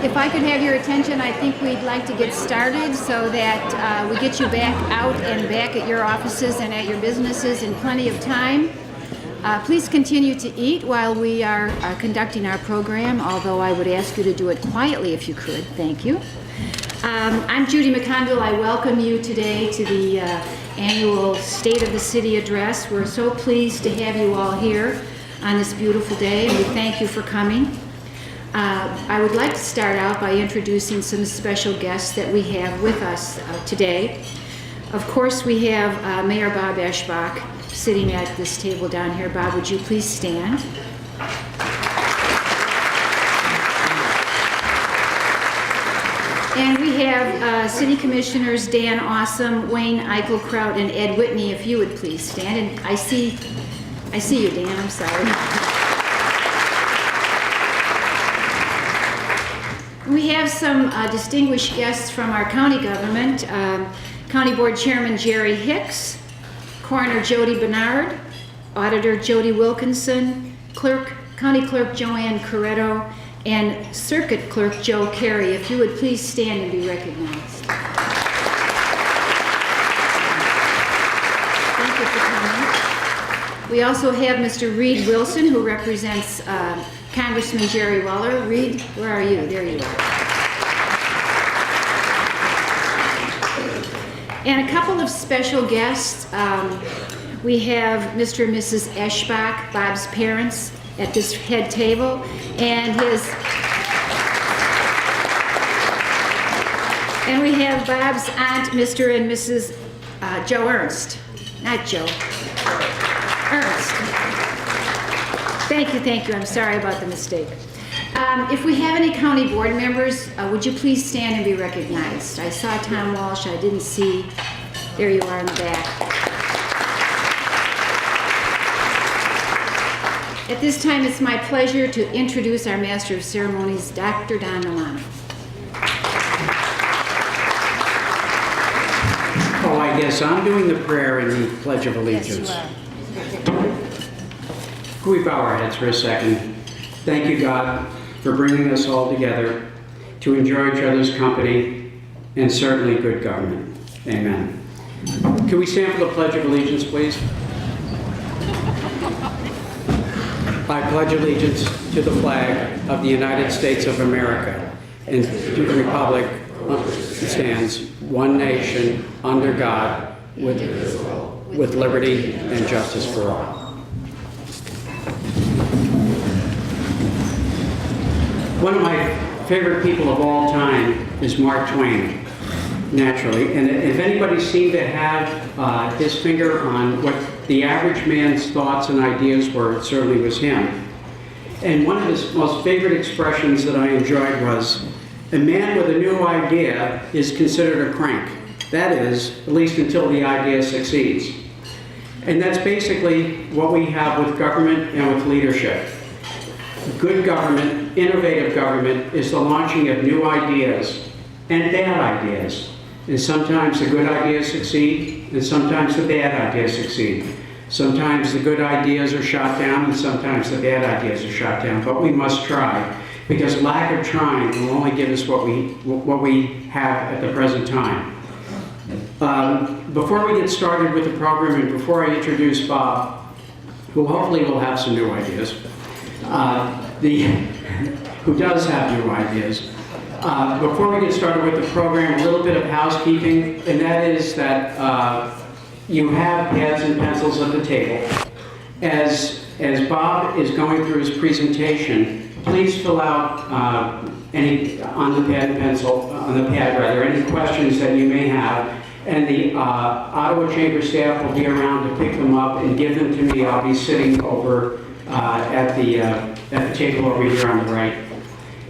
If I could have your attention, I think we'd like to get started so that we get you back out and back at your offices and at your businesses in plenty of time. Please continue to eat while we are conducting our program, although I would ask you to do it quietly if you could. Thank you. I'm Judy McConville. I welcome you today to the annual State of the City address. We're so pleased to have you all here on this beautiful day, and we thank you for coming. I would like to start out by introducing some special guests that we have with us today. Of course, we have Mayor Bob Eschbach sitting at this table down here. Bob, would you please stand? And we have City Commissioners Dan Awesome, Wayne Eichelkraut, and Ed Whitney, if you would please stand. And I see you, Dan, I'm sorry. We have some distinguished guests from our county government. County Board Chairman Jerry Hicks, Coroner Jody Bernard, Auditor Jody Wilkinson, County Clerk Joanne Corretto, and Circuit Clerk Joe Carey. If you would please stand and be recognized. Thank you for coming. We also have Mr. Reed Wilson, who represents Congressman Jerry Weller. Reed, where are you? There you are. And a couple of special guests. We have Mr. and Mrs. Eschbach, Bob's parents, at this head table, and we have Bob's aunt, Mr. and Mrs. Joe Ernst. Not Joe. Ernst. Thank you. I'm sorry about the mistake. If we have any county board members, would you please stand and be recognized? I saw Tom Walsh. I didn't see. There you are in the back. At this time, it's my pleasure to introduce our Master of Ceremonies, Dr. Don Milano. Oh, I guess I'm doing the prayer and the Pledge of Allegiance. Yes, you are. Can we bow our heads for a second? Thank you, God, for bringing us all together to enjoy each other's company and certainly good government. Amen. Can we stand for the Pledge of Allegiance, please? I pledge allegiance to the flag of the United States of America and to the republic it stands, one nation, under God, with liberty and justice for all. One of my favorite people of all time is Mark Twain, naturally. And if anybody seemed to have his finger on what the average man's thoughts and ideas were, it certainly was him. And one of his most favorite expressions that I enjoyed was, a man with a new idea is considered a crank. That is, at least until the idea succeeds. And that's basically what we have with government and with leadership. Good government, innovative government, is the launching of new ideas and bad ideas. And sometimes the good ideas succeed, and sometimes the bad ideas succeed. Sometimes the good ideas are shot down, and sometimes the bad ideas are shot down. But we must try, because lack of trying will only give us what we have at the present time. Before we get started with the program, and before I introduce Bob, who hopefully will have some new ideas, who does have new ideas. Before we get started with the program, a little bit of housekeeping, and that is that you have pads and pencils at the table. As Bob is going through his presentation, please fill out any questions that you may have, and the Ottawa Chamber staff will be around to pick them up and give them to me. I'll be sitting over at the table over here on the right.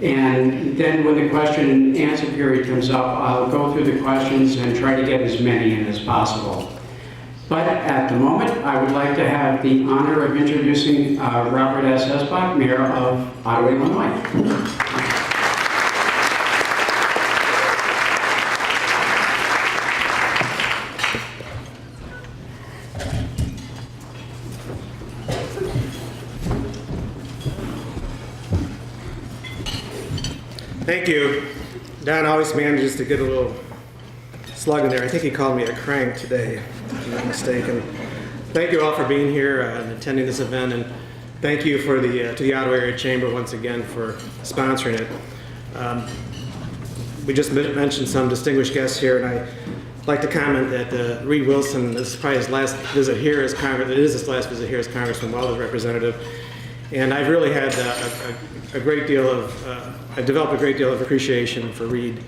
And then when the question and answer period comes up, I'll go through the questions and try to get as many in as possible. But at the moment, I would like to have the honor of introducing Robert S. Eschbach, Mayor of Ottawa, Illinois. Thank you. Don always manages to get a little slug in there. I think he called me a crank today, if I'm not mistaken. Thank you all for being here and attending this event, and thank you for to the Ottawa Area Chamber once again for sponsoring it. We just mentioned some distinguished guests here, and I'd like to comment that Reed Wilson, this is probably his last visit here as Congress. It is his last visit here as Congressman Wells representative, and I've really had a great deal of I've developed a great deal of appreciation for Reed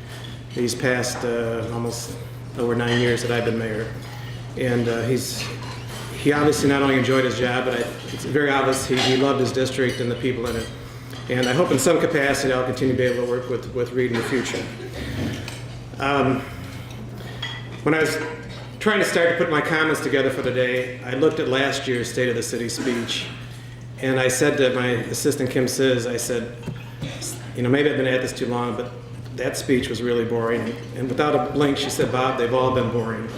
these past almost over 9 years that I've been mayor. And he obviously not only enjoyed his job, but it's very obvious he loved his district and the people in it. And I hope in some capacity I'll continue to be able to work with Reed in the future. When I was trying to start to put my comments together for the day, I looked at last year's State of the City speech, and I said to my assistant Kim Sizz, I said, you know, maybe I've been at this too long, but that speech was really boring. And without a blink, she said, Bob, they've all been boring.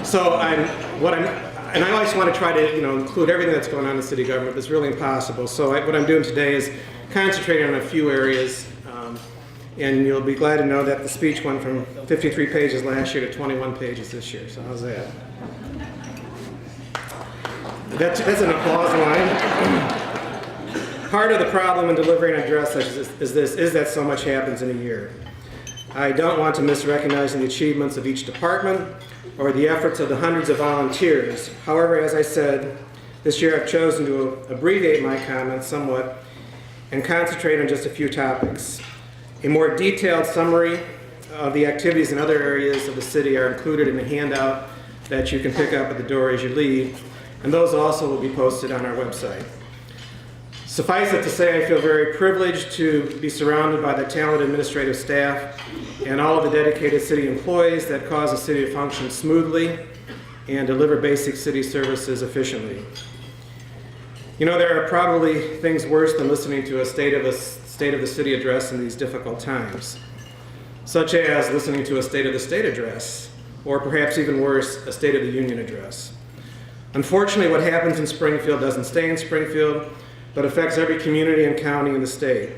So and I always want to try to, include everything that's going on in city government. It's really impossible. So what I'm doing today is concentrating on a few areas. And you'll be glad to know that the speech went from 53 pages last year to 21 pages this year. So how's that? That's an applause line. Part of the problem in delivering an address such as this is that so much happens in a year. I don't want to miss recognizing the achievements of each department or the efforts of the hundreds of volunteers. However, as I said, this year I've chosen to abbreviate my comments somewhat and concentrate on just a few topics. A more detailed summary of the activities in other areas of the city are included in the handout that you can pick up at the door as you leave, and those also will be posted on our website. Suffice it to say, I feel very privileged to be surrounded by the talented administrative staff and all of the dedicated city employees that cause the city to function smoothly and deliver basic city services efficiently. There are probably things worse than listening to a State of the City address in these difficult times, such as listening to a State of the State address, or perhaps even worse, a State of the Union address. Unfortunately, what happens in Springfield doesn't stay in Springfield, but affects every community and county in the state.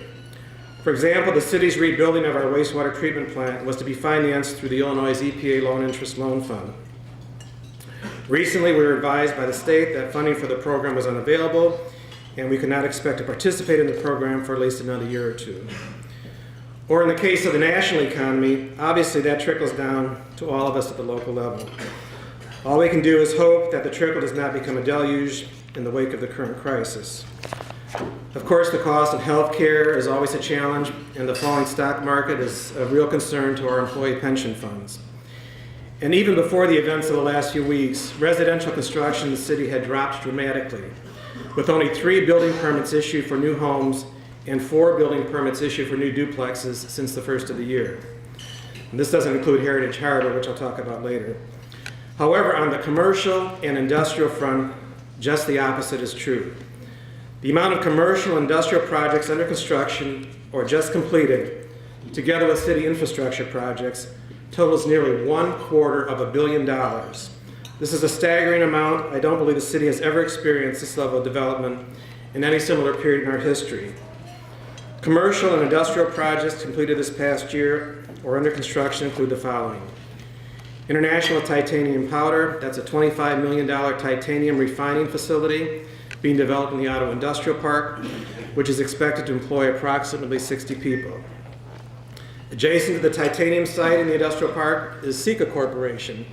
For example, the city's rebuilding of our wastewater treatment plant was to be financed through the Illinois EPA Loan Interest Loan Fund. Recently, we were advised by the state that funding for the program was unavailable, and we could not expect to participate in the program for at least another year or two. Or in the case of the national economy, obviously that trickles down to all of us at the local level. All we can do is hope that the trickle does not become a deluge in the wake of the current crisis. Of course, the cost of health care is always a challenge, and the falling stock market is a real concern to our employee pension funds. And even before the events of the last few weeks, residential construction in the city had dropped dramatically, with only 3 building permits issued for new homes and 4 building permits issued for new duplexes since the first of the year. And this doesn't include Heritage Harbor, which I'll talk about later. However, on the commercial and industrial front, just the opposite is true. The amount of commercial and industrial projects under construction or just completed, together with city infrastructure projects, totals nearly $250 million. This is a staggering amount. I don't believe the city has ever experienced this level of development in any similar period in our history. Commercial and industrial projects completed this past year or under construction include the following. International Titanium Powder, that's a $25 million titanium refining facility being developed in the Ottawa Industrial Park, which is expected to employ approximately 60 people. Adjacent to the titanium site in the industrial park is Sika Corporation.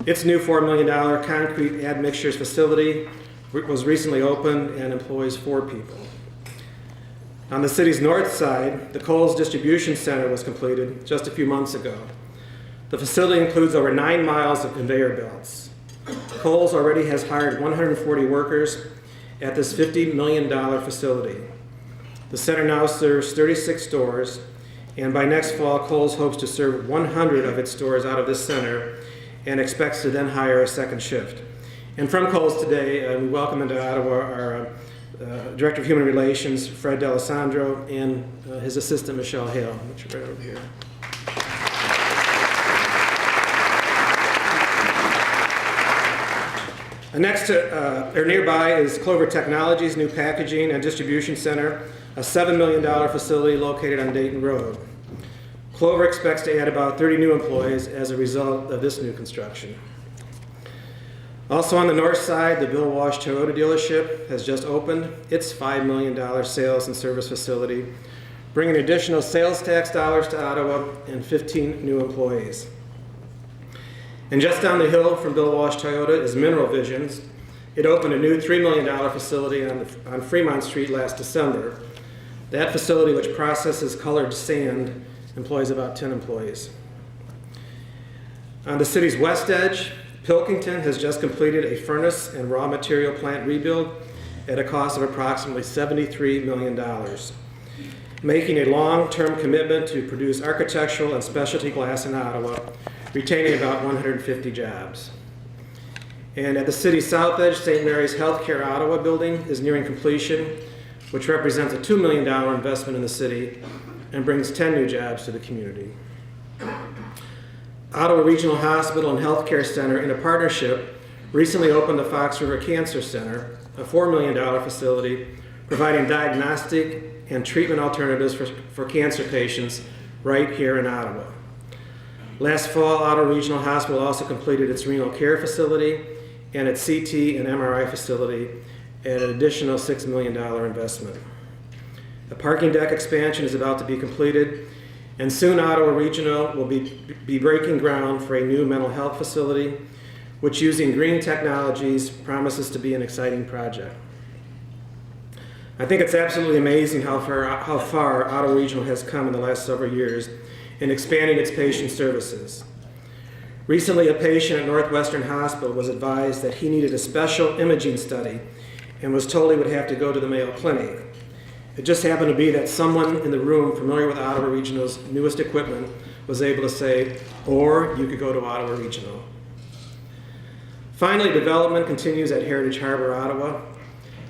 Its new $4 million concrete admixtures facility was recently opened and employs 4 people. On the city's north side, the Kohl's distribution center was completed just a few months ago. The facility includes over 9 miles of conveyor belts. Kohl's already has hired 140 workers at this $50 million facility. The center now serves 36 stores, and by next fall, Kohl's hopes to serve 100 of its stores out of this center and expects to then hire a second shift. And from Kohl's today, we welcome into Ottawa our Director of Human Relations, Fred D'Alessandro, and his assistant, Michelle Hale, which are right over here. Next to, or nearby is Clover Technologies' new packaging and distribution center, a $7 million facility located on Dayton Road. Clover expects to add about 30 new employees as a result of this new construction. Also on the north side, the Bill Walsh Toyota dealership has just opened its $5 million sales and service facility, bringing additional sales tax dollars to Ottawa and 15 new employees. And just down the hill from Bill Walsh Toyota is Mineral Visions. It opened a new $3 million facility on Fremont Street last December. That facility, which processes colored sand, employs about 10 employees. On the city's west edge, Pilkington has just completed a furnace and raw material plant rebuild at a cost of approximately $73 million, making a long-term commitment to produce architectural and specialty glass in Ottawa, retaining about 150 jobs. And at the city's south edge, St. Mary's Healthcare Ottawa building is nearing completion, which represents a $2 million investment in the city and brings 10 new jobs to the community. Ottawa Regional Hospital and Healthcare Center, in a partnership, recently opened the Fox River Cancer Center, a $4 million facility providing diagnostic and treatment alternatives for cancer patients right here in Ottawa. Last fall, Ottawa Regional Hospital also completed its renal care facility and its CT and MRI facility at an additional $6 million investment. The parking deck expansion is about to be completed, and soon Ottawa Regional will be breaking ground for a new mental health facility, which, using green technologies, promises to be an exciting project. I think it's absolutely amazing how far Ottawa Regional has come in the last several years in expanding its patient services. Recently, a patient at Northwestern Hospital was advised that he needed a special imaging study and was told he would have to go to the Mayo Clinic. It just happened to be that someone in the room familiar with Ottawa Regional's newest equipment was able to say, or you could go to Ottawa Regional. Finally, development continues at Heritage Harbor, Ottawa.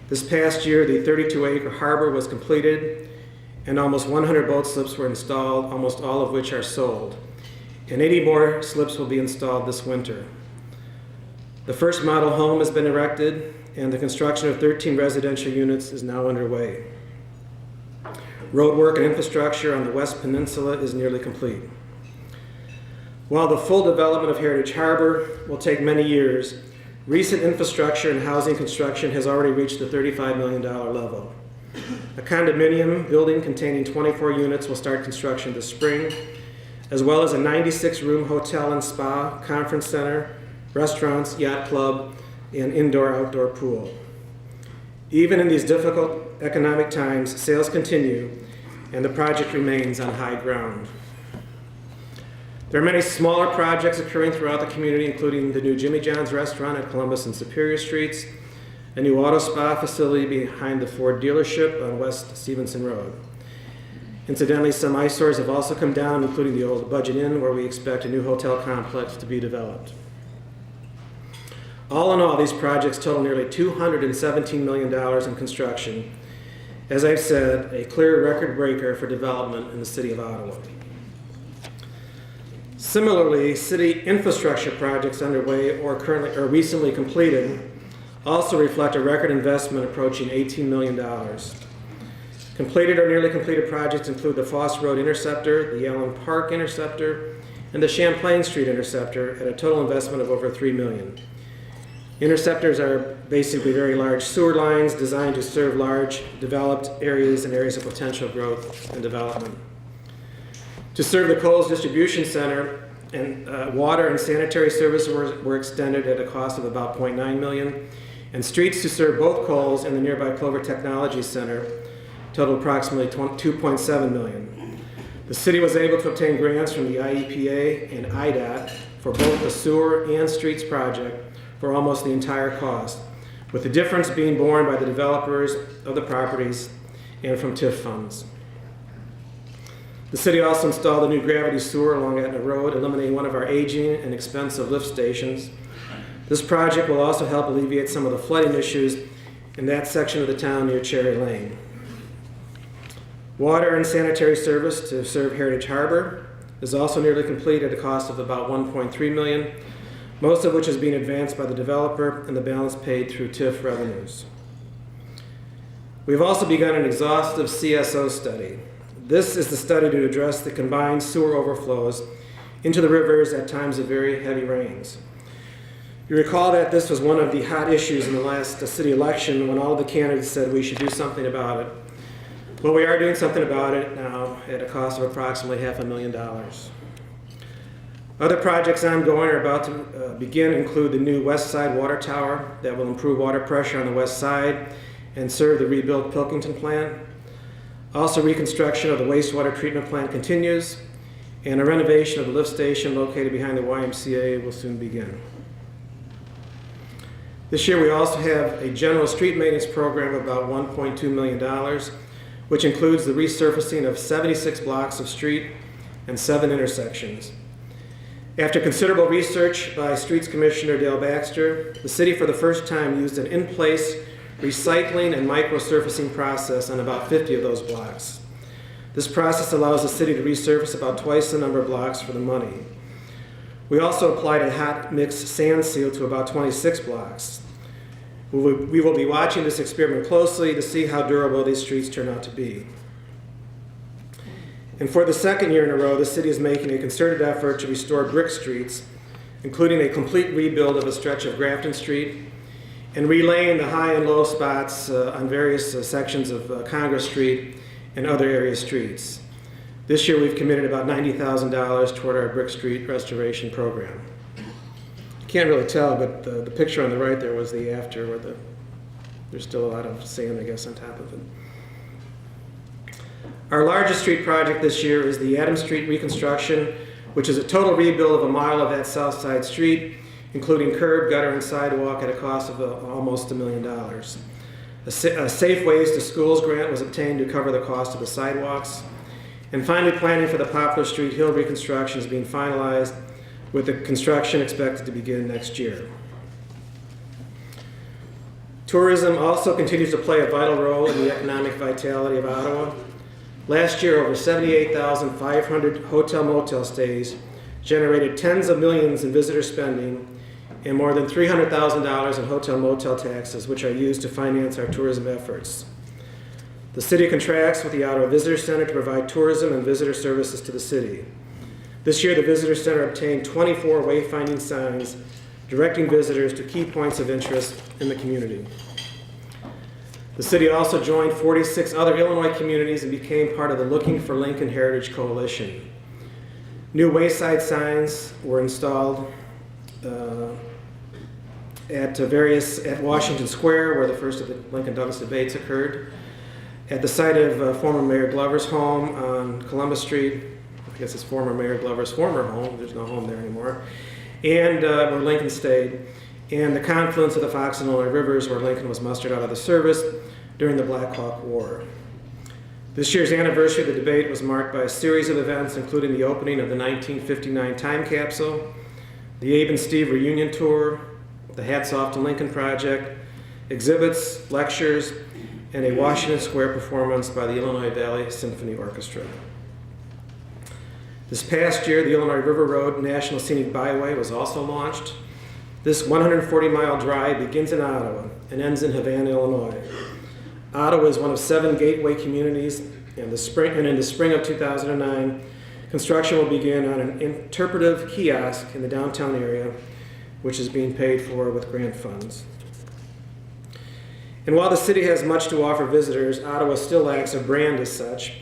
This past year, the 32-acre harbor was completed, and almost 100 boat slips were installed, almost all of which are sold. And 80 more slips will be installed this winter. The first model home has been erected, and the construction of 13 residential units is now underway. Roadwork and infrastructure on the West Peninsula is nearly complete. While the full development of Heritage Harbor will take many years, recent infrastructure and housing construction has already reached the $35 million level. A condominium building containing 24 units will start construction this spring, as well as a 96-room hotel and spa, conference center, restaurants, yacht club, and indoor-outdoor pool. Even in these difficult economic times, sales continue, and the project remains on high ground. There are many smaller projects occurring throughout the community, including the new Jimmy John's restaurant at Columbus and Superior Streets, a new auto spa facility behind the Ford dealership on West Stevenson Road. Incidentally, some eyesores have also come down, including the old Budget Inn, where we expect a new hotel complex to be developed. All in all, these projects total nearly $217 million in construction. As I've said, a clear record breaker for development in the city of Ottawa. Similarly, city infrastructure projects underway or recently completed also reflect a record investment approaching $18 million. Completed or nearly completed projects include the Foss Road Interceptor, the Allen Park Interceptor, and the Champlain Street Interceptor at a total investment of over $3 million. Interceptors are basically very large sewer lines designed to serve large developed areas and areas of potential growth and development. To serve the Kohl's distribution center, and water and sanitary services were extended at a cost of about $0.9 million, and streets to serve both Kohl's and the nearby Clover Technology Center totaled approximately $2.7 million. The city was able to obtain grants from the IEPA and IDOT for both the sewer and streets project for almost the entire cost, with the difference being borne by the developers of the properties and from TIF funds. The city also installed a new gravity sewer along Etna Road, eliminating one of our aging and expensive lift stations. This project will also help alleviate some of the flooding issues in that section of the town near Cherry Lane. Water and sanitary service to serve Heritage Harbor is also nearly complete at a cost of about $1.3 million, most of which is being advanced by the developer and the balance paid through TIF revenues. We've also begun an exhaustive CSO study. This is the study to address the combined sewer overflows into the rivers at times of very heavy rains. You recall that this was one of the hot issues in the last city election when all of the candidates said we should do something about it. Well, we are doing something about it now at a cost of approximately $500,000. Other projects ongoing or about to begin include the new West Side Water Tower that will improve water pressure on the west side and serve the rebuilt Pilkington plant. Also, reconstruction of the wastewater treatment plant continues, and a renovation of the lift station located behind the YMCA will soon begin. This year we also have a general street maintenance program of about $1.2 million, which includes the resurfacing of 76 blocks of street and 7 intersections. After considerable research by Streets Commissioner Dale Baxter, the city for the first time used an in-place recycling and microsurfacing process on about 50 of those blocks. This process allows the city to resurface about twice the number of blocks for the money. We also applied a hot mix sand seal to about 26 blocks. We will be watching this experiment closely to see how durable these streets turn out to be. And for the second year in a row, the city is making a concerted effort to restore brick streets, including a complete rebuild of a stretch of Grafton Street and relaying the high and low spots on various sections of Congress Street and other area streets. This year we've committed about $90,000 toward our brick street restoration program. You can't really tell, but the picture on the right there was the after where there's still a lot of sand, I guess, on top of it. Our largest street project this year is the Adams Street Reconstruction, which is a total rebuild of a mile of that south side street, including curb, gutter, and sidewalk at a cost of almost $1 million. A Safe Ways to Schools grant was obtained to cover the cost of the sidewalks. And finally, planning for the Poplar Street Hill reconstruction is being finalized, with the construction expected to begin next year. Tourism also continues to play a vital role in the economic vitality of Ottawa. Last year, over 78,500 hotel-motel stays generated tens of millions in visitor spending and more than $300,000 in hotel-motel taxes, which are used to finance our tourism efforts. The city contracts with the Ottawa Visitor Center to provide tourism and visitor services to the city. This year, the Visitor Center obtained 24 wayfinding signs directing visitors to key points of interest in the community. The city also joined 46 other Illinois communities and became part of the Looking for Lincoln Heritage Coalition. New wayside signs were installed at Washington Square, where the first of the Lincoln-Douglas debates occurred, at the site of former Mayor Glover's home on Columbus Street. I guess it's former Mayor Glover's former home. There's no home there anymore. And where Lincoln stayed, and the confluence of the Fox and Illinois Rivers, where Lincoln was mustered out of the service during the Black Hawk War. This year's anniversary of the debate was marked by a series of events, including the opening of the 1959 time capsule, the Abe and Steve reunion tour, the Hats Off to Lincoln project, exhibits, lectures, and a Washington Square performance by the Illinois Valley Symphony Orchestra. This past year, the Illinois River Road National Scenic Byway was also launched. This 140-mile drive begins in Ottawa and ends in Havana, Illinois. Ottawa is one of 7 gateway communities, and in the spring of 2009, construction will begin on an interpretive kiosk in the downtown area, which is being paid for with grant funds. And while the city has much to offer visitors, Ottawa still lacks a brand as such.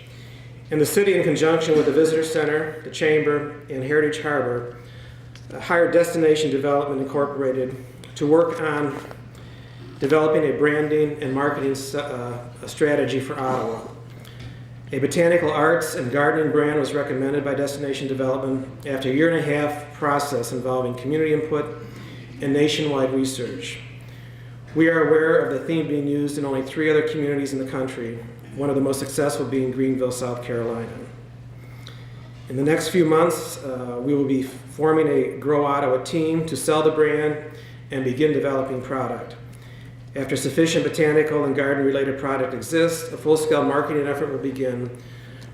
And the city, in conjunction with the Visitor Center, the Chamber, and Heritage Harbor, hired Destination Development Incorporated to work on developing a branding and marketing strategy for Ottawa. A botanical arts and gardening brand was recommended by Destination Development after a 1.5-year process involving community input and nationwide research. We are aware of the theme being used in only 3 other communities in the country, one of the most successful being Greenville, South Carolina. In the next few months, we will be forming a Grow Ottawa team to sell the brand and begin developing product. After sufficient botanical and garden-related product exists, a full-scale marketing effort will begin,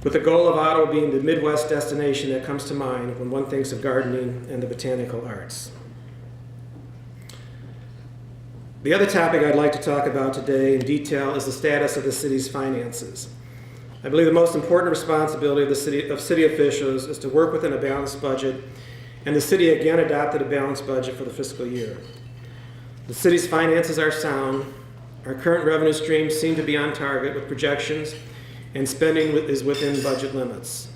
with the goal of Ottawa being the Midwest destination that comes to mind when one thinks of gardening and the botanical arts. The other topic I'd like to talk about today in detail is the status of the city's finances. I believe the most important responsibility of city officials is to work within a balanced budget, and the city again adopted a balanced budget for the fiscal year. The city's finances are sound. Our current revenue streams seem to be on target with projections, and spending is within budget limits.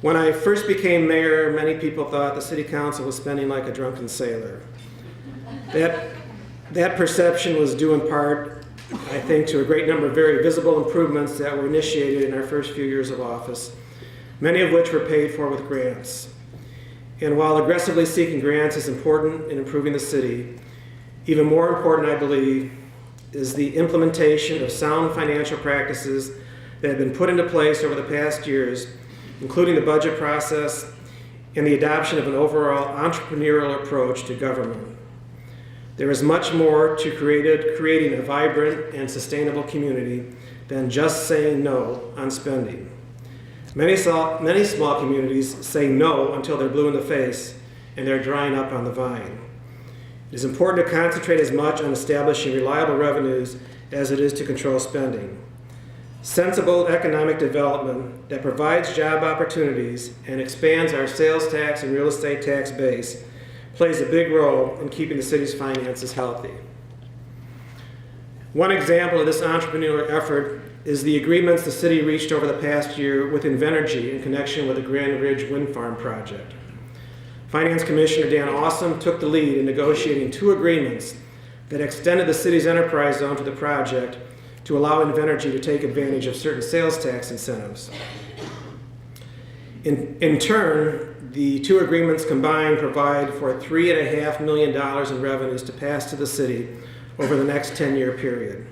When I first became mayor, many people thought the city council was spending like a drunken sailor. That perception was due in part, I think, to a great number of very visible improvements that were initiated in our first few years of office, many of which were paid for with grants. And while aggressively seeking grants is important in improving the city, even more important, I believe, is the implementation of sound financial practices that have been put into place over the past years, including the budget process and the adoption of an overall entrepreneurial approach to government. There is much more to creating a vibrant and sustainable community than just saying no on spending. Many small communities say no until they're blue in the face and they're drying up on the vine. It is important to concentrate as much on establishing reliable revenues as it is to control spending. Sensible economic development that provides job opportunities and expands our sales tax and real estate tax base plays a big role in keeping the city's finances healthy. One example of this entrepreneurial effort is the agreements the city reached over the past year with Invenergy in connection with the Grand Ridge Wind Farm project. Finance Commissioner Dan Awesome took the lead in negotiating 2 agreements that extended the city's enterprise zone to the project to allow Invenergy to take advantage of certain sales tax incentives. In turn, the 2 agreements combined provide for $3.5 million in revenues to pass to the city over the next 10-year period.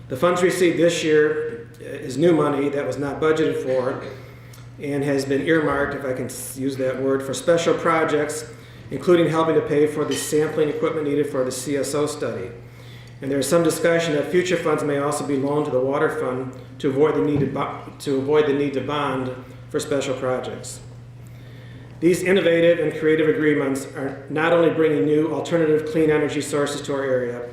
The funds received this year is new money that was not budgeted for and has been earmarked, if I can use that word, for special projects, including helping to pay for the sampling equipment needed for the CSO study. And there is some discussion that future funds may also be loaned to the water fund to avoid the need to bond for special projects. These innovative and creative agreements are not only bringing new alternative clean energy sources to our area,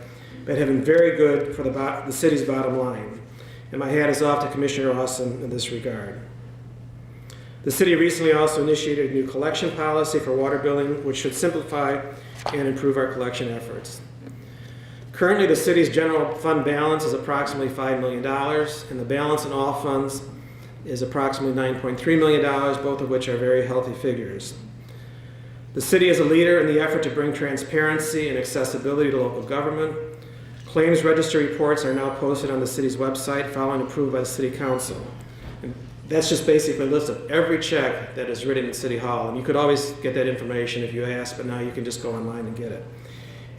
but have been very good for the city's bottom line. And my hat is off to Commissioner Awesome in this regard. The city recently also initiated a new collection policy for water billing, which should simplify and improve our collection efforts. Currently, the city's general fund balance is approximately $5 million, and the balance in all funds is approximately $9.3 million, both of which are very healthy figures. The city is a leader in the effort to bring transparency and accessibility to local government. Claims register reports are now posted on the city's website following approval by the City Council. And that's just basically a list of every check that is written in City Hall. And you could always get that information if you asked, but now you can just go online and get it.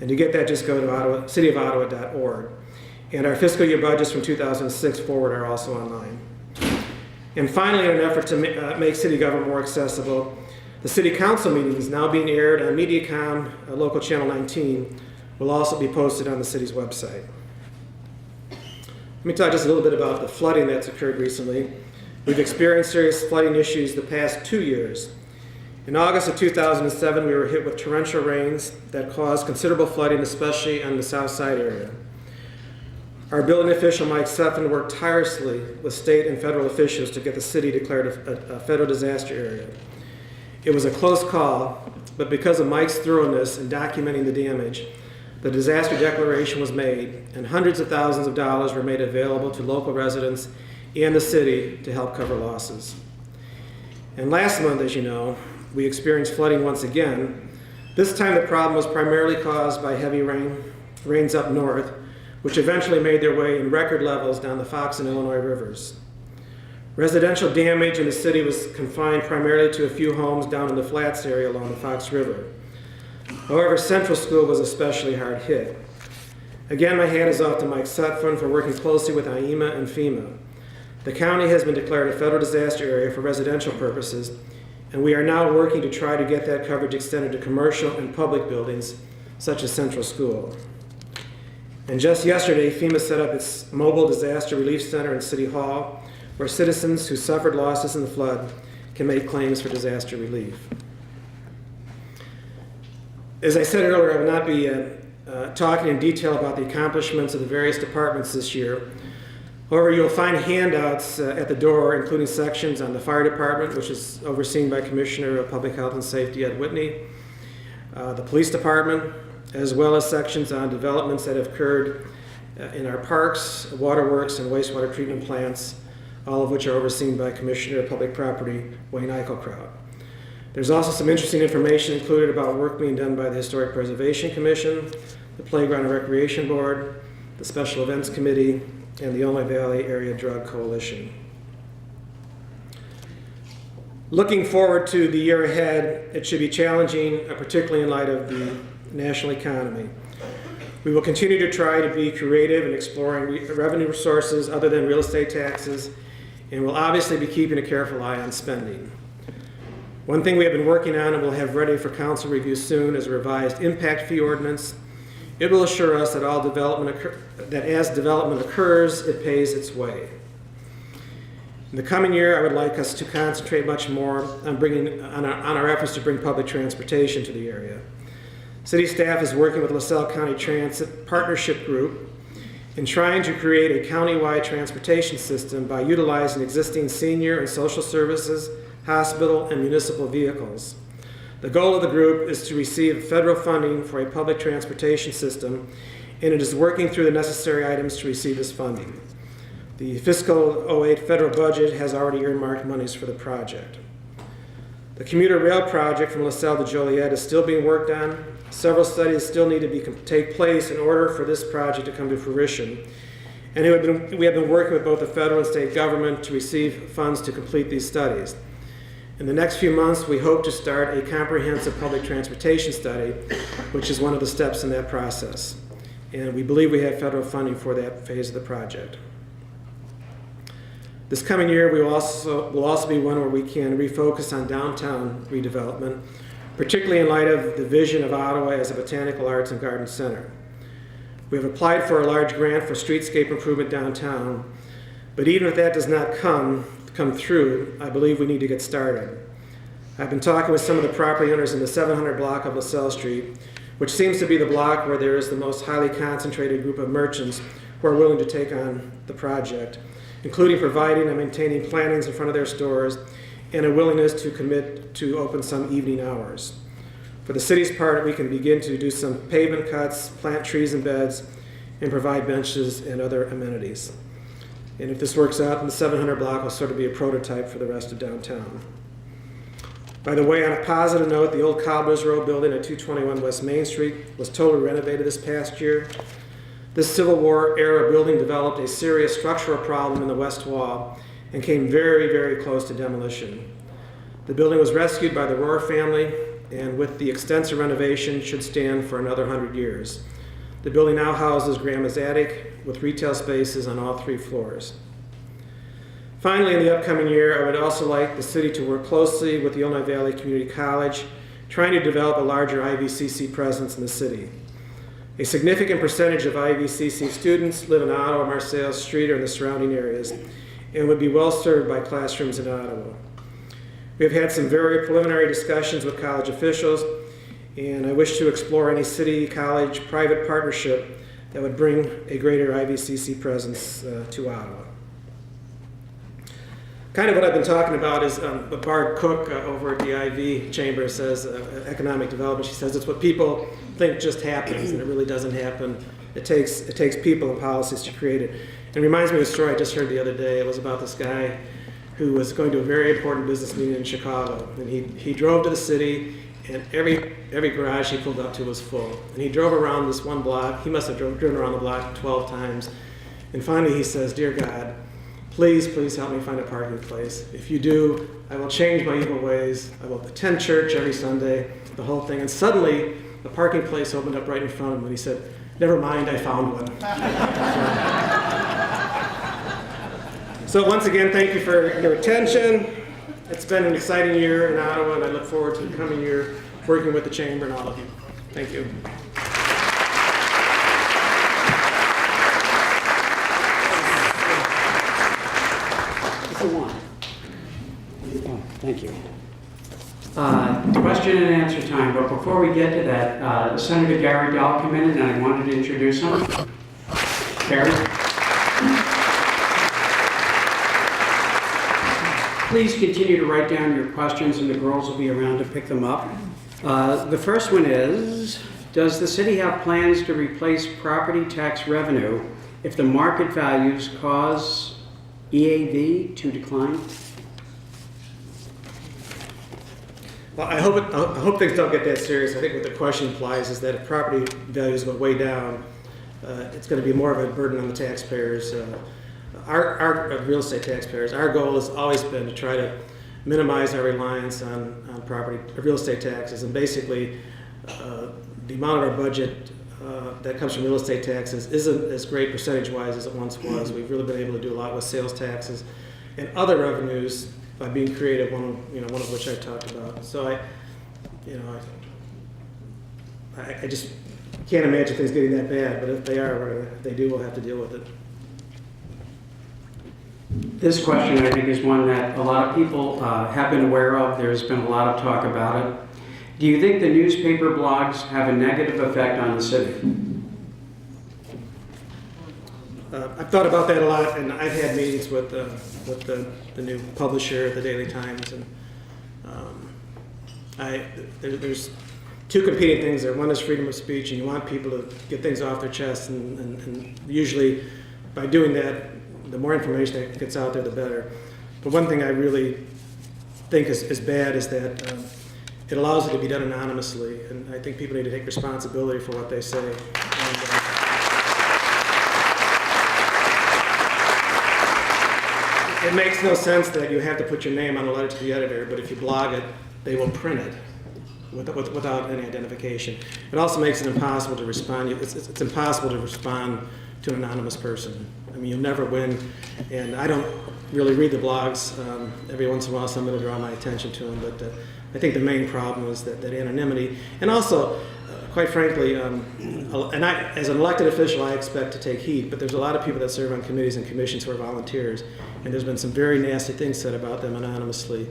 And to get that, just go to cityofottawa.org. And our fiscal year budgets from 2006 forward are also online. And finally, in an effort to make city government more accessible, the City Council meetings now being aired on Mediacom, local channel 19, will also be posted on the city's website. Let me talk just a little bit about the flooding that's occurred recently. We've experienced serious flooding issues the past 2 years. In August of 2007, we were hit with torrential rains that caused considerable flooding, especially on the south side area. Our building official, Mike Sutphin, worked tirelessly with state and federal officials to get the city declared a federal disaster area. It was a close call, but because of Mike's thoroughness in documenting the damage, the disaster declaration was made, and hundreds of thousands of dollars were made available to local residents and the city to help cover losses. And last month, as you know, we experienced flooding once again. This time the problem was primarily caused by heavy rains up north, which eventually made their way in record levels down the Fox and Illinois rivers. Residential damage in the city was confined primarily to a few homes down in the Flats area along the Fox River. However, Central School was especially hard hit. Again, my hat is off to Mike Sutphin for working closely with IEMA and FEMA. The county has been declared a federal disaster area for residential purposes, and we are now working to try to get that coverage extended to commercial and public buildings, such as Central School. And just yesterday, FEMA set up its mobile disaster relief center in City Hall, where citizens who suffered losses in the flood can make claims for disaster relief. As I said earlier, I will not be talking in detail about the accomplishments of the various departments this year. However, you'll find handouts at the door, including sections on the fire department, which is overseen by Commissioner of Public Health and Safety Ed Whitney, the police department, as well as sections on developments that have occurred in our parks, waterworks, and wastewater treatment plants, all of which are overseen by Commissioner of Public Property Wayne Eichelkraut. There's also some interesting information included about work being done by the Historic Preservation Commission, the Playground and Recreation Board, the Special Events Committee, and the Illinois Valley Area Drug Coalition. Looking forward to the year ahead, it should be challenging, particularly in light of the national economy. We will continue to try to be creative in exploring revenue sources other than real estate taxes, and we'll obviously be keeping a careful eye on spending. One thing we have been working on and will have ready for council review soon is a revised impact fee ordinance. It will assure us that as development occurs, it pays its way. In the coming year, I would like us to concentrate much more on our efforts to bring public transportation to the area. City staff is working with LaSalle County Transit Partnership Group in trying to create a countywide transportation system by utilizing existing senior and social services, hospital, and municipal vehicles. The goal of the group is to receive federal funding for a public transportation system, and it is working through the necessary items to receive this funding. The fiscal 08 federal budget has already earmarked monies for the project. The commuter rail project from LaSalle to Joliet is still being worked on. Several studies still need to take place in order for this project to come to fruition. And we have been working with both the federal and state government to receive funds to complete these studies. In the next few months, we hope to start a comprehensive public transportation study, which is one of the steps in that process. And we believe we have federal funding for that phase of the project. This coming year, will also be one where we can refocus on downtown redevelopment, particularly in light of the vision of Ottawa as a botanical arts and garden center. We have applied for a large grant for streetscape improvement downtown, but even if that does not come through, I believe we need to get started. I've been talking with some of the property owners in the 700 block of LaSalle Street, which seems to be the block where there is the most highly concentrated group of merchants who are willing to take on the project, including providing and maintaining plantings in front of their stores and a willingness to commit to open some evening hours. For the city's part, we can begin to do some pavement cuts, plant trees and beds, and provide benches and other amenities. And if this works out, then the 700 block will sort of be a prototype for the rest of downtown. By the way, on a positive note, the old Cobbler's Row building at 221 West Main Street was totally renovated this past year. This Civil War era building developed a serious structural problem in the west wall and came very, very close to demolition. The building was rescued by the Rohr family, and with the extensive renovation, should stand for another 100 years. The building now houses Grandma's Attic with retail spaces on all 3 floors. Finally, in the upcoming year, I would also like the city to work closely with the Illinois Valley Community College, trying to develop a larger IVCC presence in the city. A significant percentage of IVCC students live in Ottawa, Marseille, Street, or in the surrounding areas, and would be well served by classrooms in Ottawa. We have had some very preliminary discussions with college officials, and I wish to explore any city-college private partnership that would bring a greater IVCC presence to Ottawa. Kind of what I've been talking about is Barb Cook over at the IV Chamber says, economic development, she says it's what people think just happens, and it really doesn't happen. It takes people and policies to create it. It reminds me of a story I just heard the other day. It was about this guy who was going to a very important business meeting in Chicago, and he drove to the city, and every garage he pulled up to was full. And he drove around this one block. He must have driven around the block 12 times. And finally he says, "Dear God, please help me find a parking place. If you do, I will change my evil ways. I will attend church every Sunday," the whole thing. And suddenly, the parking place opened up right in front of him, and he said, "Never mind, I found one." So once again, thank you for your attention. It's been an exciting year in Ottawa, and I look forward to the coming year working with the Chamber and all of you. Thank you. Mr. Warren. Oh, thank you. Question and answer time, but before we get to that, Senator Gary Dahl came in and I wanted to introduce him. Gary? Please continue to write down your questions and the girls will be around to pick them up. The first one is, does the city have plans to replace property tax revenue if the market values cause EAV to decline? Well, I hope things don't get that serious. I think what the question implies is that if property values go way down, it's going to be more of a burden on the taxpayers. Our real estate taxpayers. Our goal has always been to try to minimize our reliance on property real estate taxes, and basically the amount of our budget that comes from real estate taxes isn't as great percentage-wise as it once was. We've really been able to do a lot with sales taxes and other revenues by being creative. One of which I talked about. So I just can't imagine things getting that bad. But if they are, if they do, we'll have to deal with it. This question, I think, is one that a lot of people have been aware of. There's been a lot of talk about it. Do you think the newspaper blogs have a negative effect on the city? I've thought about that a lot, and I've had meetings with the new publisher, the Daily Times, and there's two competing things there. One is freedom of speech, and you want people to get things off their chest, and usually by doing that, the more information that gets out there, the better. But one thing I really think is bad is that it allows it to be done anonymously, and I think people need to take responsibility for what they say. It makes no sense that you have to put your name on a letter to the editor, but if you blog it, they will print it without any identification. It also makes it impossible to respond. It's impossible to respond to an anonymous person. I mean, you'll never win, and I don't really read the blogs. Every once in a while somebody will draw my attention to them, but I think the main problem is that anonymity. And also, quite frankly, and as an elected official, I expect to take heat, but there's a lot of people that serve on committees and commissions who are volunteers, and there's been some very nasty things said about them anonymously,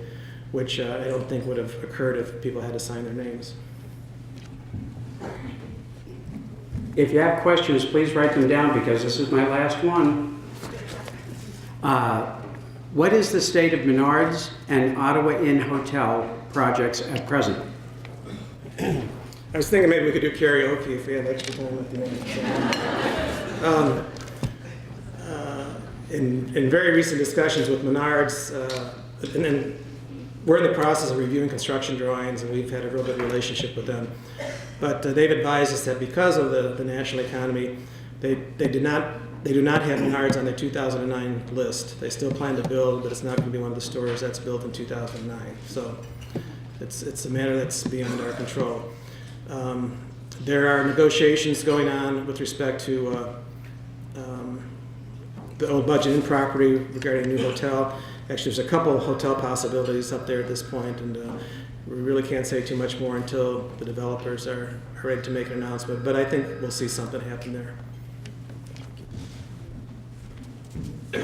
which I don't think would have occurred if people had to sign their names. If you have questions, please write them down because this is my last one. What is the state of Menards and Ottawa Inn Hotel projects at present? I was thinking maybe we could do karaoke if we had extra time at the end. In very recent discussions with Menards, and we're in the process of reviewing construction drawings, and we've had a real good relationship with them. But they've advised us that because of the national economy, they do not have Menards on their 2009 list. They still plan to build, but it's not going to be one of the stores that's built in 2009. So it's a matter that's beyond our control. There are negotiations going on with respect to the old budget in property regarding a new hotel. Actually, there's a couple of hotel possibilities up there at this point, and we really can't say too much more until the developers are ready to make an announcement. But I think we'll see something happen there.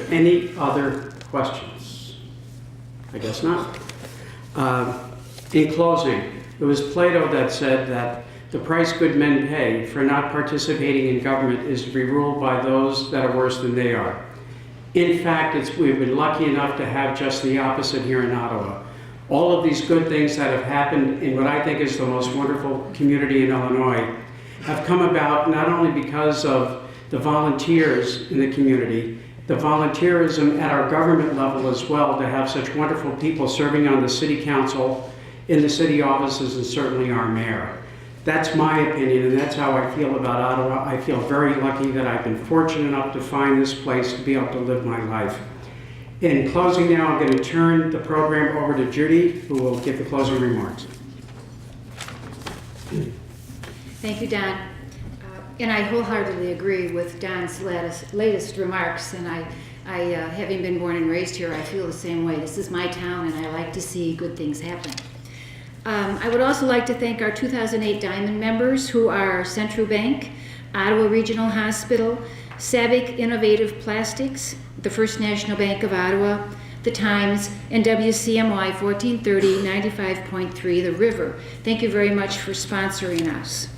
Any other questions? I guess not. In closing, it was Plato that said that the price good men pay for not participating in government is to be ruled by those that are worse than they are. In fact, we've been lucky enough to have just the opposite here in Ottawa. All of these good things that have happened in what I think is the most wonderful community in Illinois have come about not only because of the volunteers in the community, the volunteerism at our government level as well, to have such wonderful people serving on the city council, in the city offices, and certainly our mayor. That's my opinion, and that's how I feel about Ottawa. I feel very lucky that I've been fortunate enough to find this place to be able to live my life. In closing now, I'm going to turn the program over to Judy, who will give the closing remarks. Thank you, Don. And I wholeheartedly agree with Don's latest remarks, and I, having been born and raised here, I feel the same way. This is my town, and I like to see good things happen. I would also like to thank our 2008 Diamond members, who are Central Bank, Ottawa Regional Hospital, Savic Innovative Plastics, the First National Bank of Ottawa, The Times, and WCMY 1430 95.3 The River. Thank you very much for sponsoring us.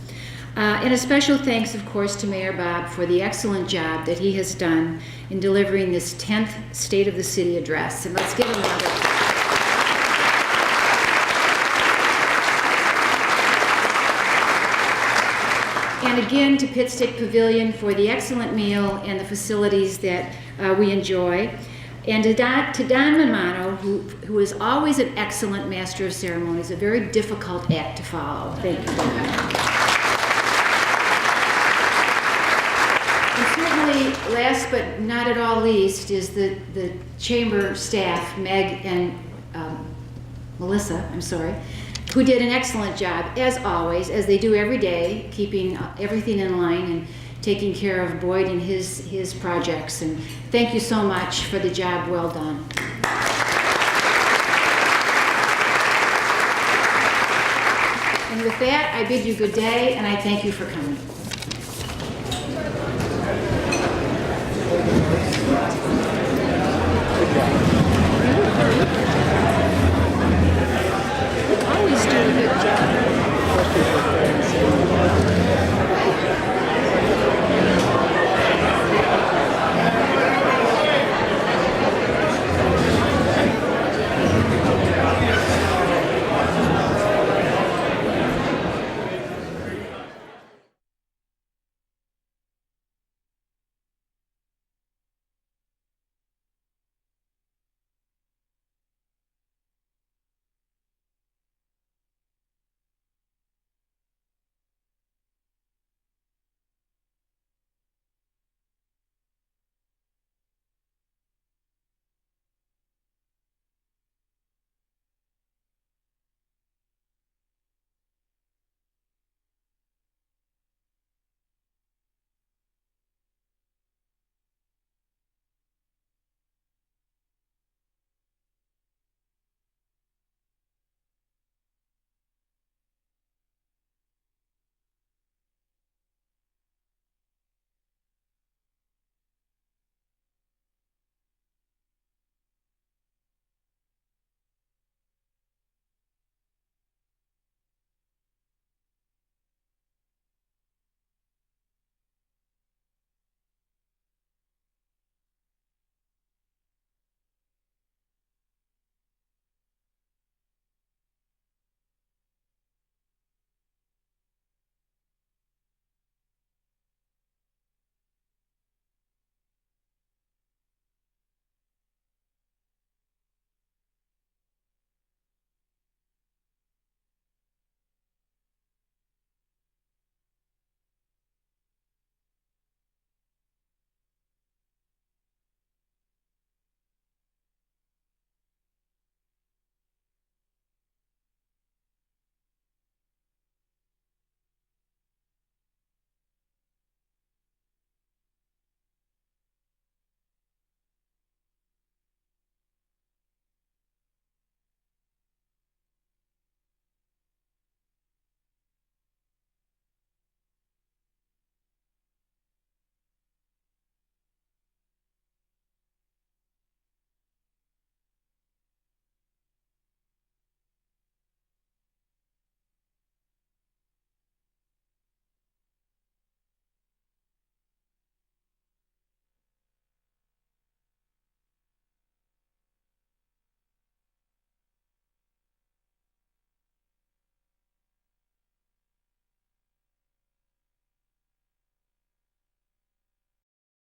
And a special thanks, of course, to Mayor Bob for the excellent job that he has done in delivering this 10th State of the City address. And let's give him another. And again to Pit Stick Pavilion for the excellent meal and the facilities that we enjoy. And to Don Mamano, who is always an excellent master of ceremonies, a very difficult act to follow. Thank you, Don. And certainly, last but not at all least, is the chamber staff, Meg and Melissa, who did an excellent job, as always, as they do every day, keeping everything in line and taking care of Boyd and his projects. And thank you so much for the job well done. And with that, I bid you good day, and I thank you for coming.